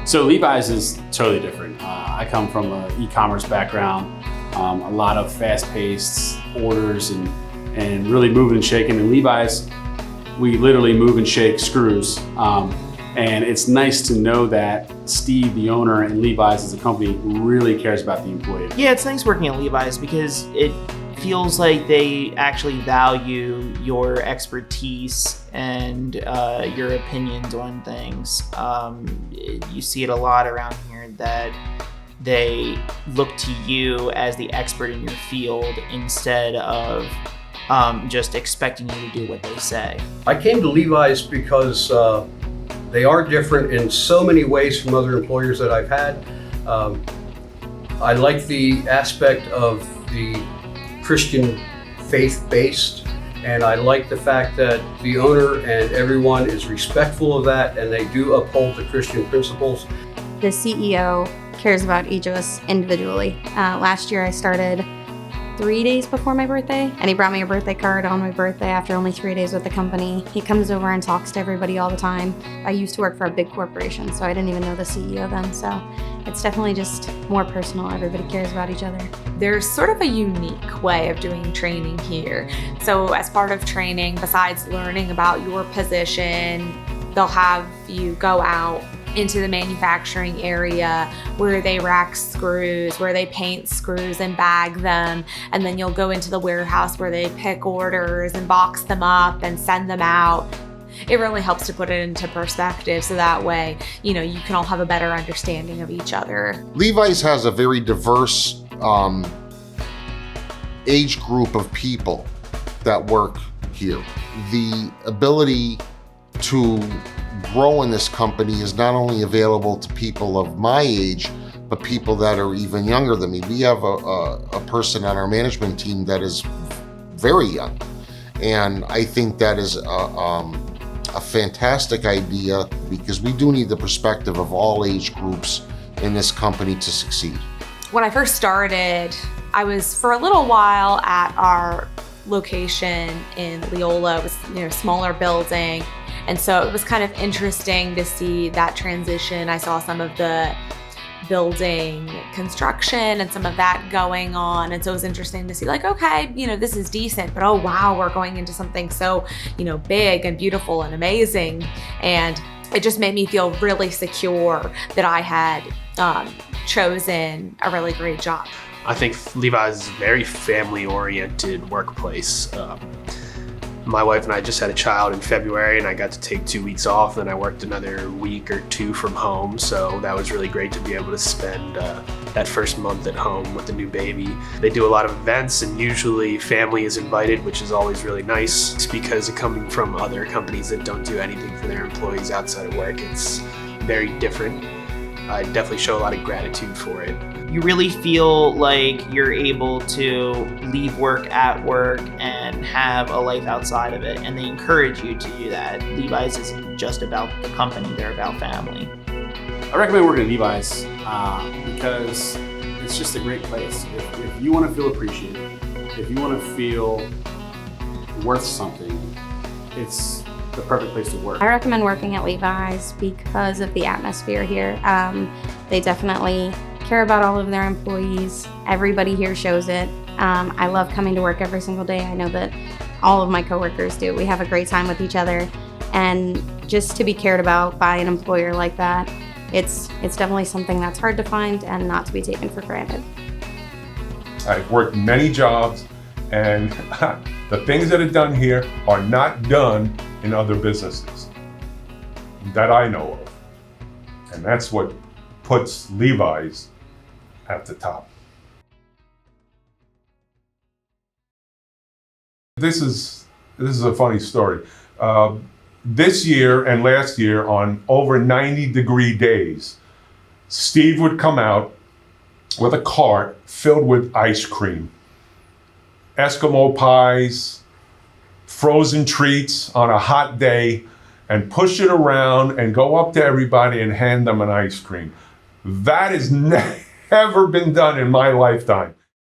So Levi's is totally different. I come from an e-commerce background, a lot of fast-paced orders and really moving and shaking. And Levi's, we literally move and shake screws. And it's nice to know that Steve, the owner, and Levi's as a company really cares about the employee. Yeah, it's nice working at Levi's because it feels like they actually value your expertise and your opinions on things. You see it a lot around here that they look to you as the expert in your field instead of just expecting you to do what they say. I came to Levi's because they are different in so many ways from other employers that I've had. I like the aspect of the Christian faith-based, and I like the fact that the owner and everyone is respectful of that and they do uphold the Christian principles. The CEO cares about each of us individually. Last year I started 3 days before my birthday, and he brought me a birthday card on my birthday after only 3 days with the company. He comes over and talks to everybody all the time. I used to work for a big corporation, so I didn't even know the CEO then, so it's definitely just more personal. Everybody cares about each other. There's sort of a unique way of doing training here. So as part of training, besides learning about your position, they'll have you go out into the manufacturing area where they rack screws, where they paint screws and bag them, and then you'll go into the warehouse where they pick orders and box them up and send them out. It really helps to put it into perspective so that way, you can all have a better understanding of each other. Levi's has a very diverse age group of people that work here. The ability to grow in this company is not only available to people of my age, but people that are even younger than me. We have a person on our management team that is very young. And I think that is a fantastic idea because we do need the perspective of all age groups in this company to succeed. When I first started, I was for a little while at our location in Leola. It was a smaller building. And so it was kind of interesting to see that transition. I saw some of the building construction and some of that going on. And so it was interesting to see okay, this is decent, but oh wow, we're going into something so, big and beautiful and amazing. And it just made me feel really secure that I had chosen a really great job. I think Levi's is a very family-oriented workplace. My wife and I just had a child in February, and I got to take 2 weeks off, and I worked another week or two from home, so that was really great to be able to spend that first month at home with the new baby. They do a lot of events, and usually family is invited, which is always really nice. It's because coming from other companies that don't do anything for their employees outside of work, it's very different. I definitely show a lot of gratitude for it. You really feel like you're able to leave work at work and have a life outside of it, and they encourage you to do that. Levi's isn't just about the company, they're about family. I recommend working at Levi's because it's just a great place. If you want to feel appreciated, if you want to feel worth something, it's the perfect place to work. I recommend working at Levi's because of the atmosphere here. They definitely care about all of their employees. Everybody here shows it. I love coming to work every single day. I know that all of my coworkers do. We have a great time with each other, and just to be cared about by an employer like that, it's definitely something that's hard to find and not to be taken for granted. I've worked many jobs, and the things that are done here are not done in other businesses that I know of. And that's what puts Levi's at the top. This is a funny story. This year and last year, on over 90-degree days, Steve would come out with a cart filled with ice cream, Eskimo pies, frozen treats on a hot day, and push it around and go up to everybody and hand them an ice cream. That has never been done in my lifetime.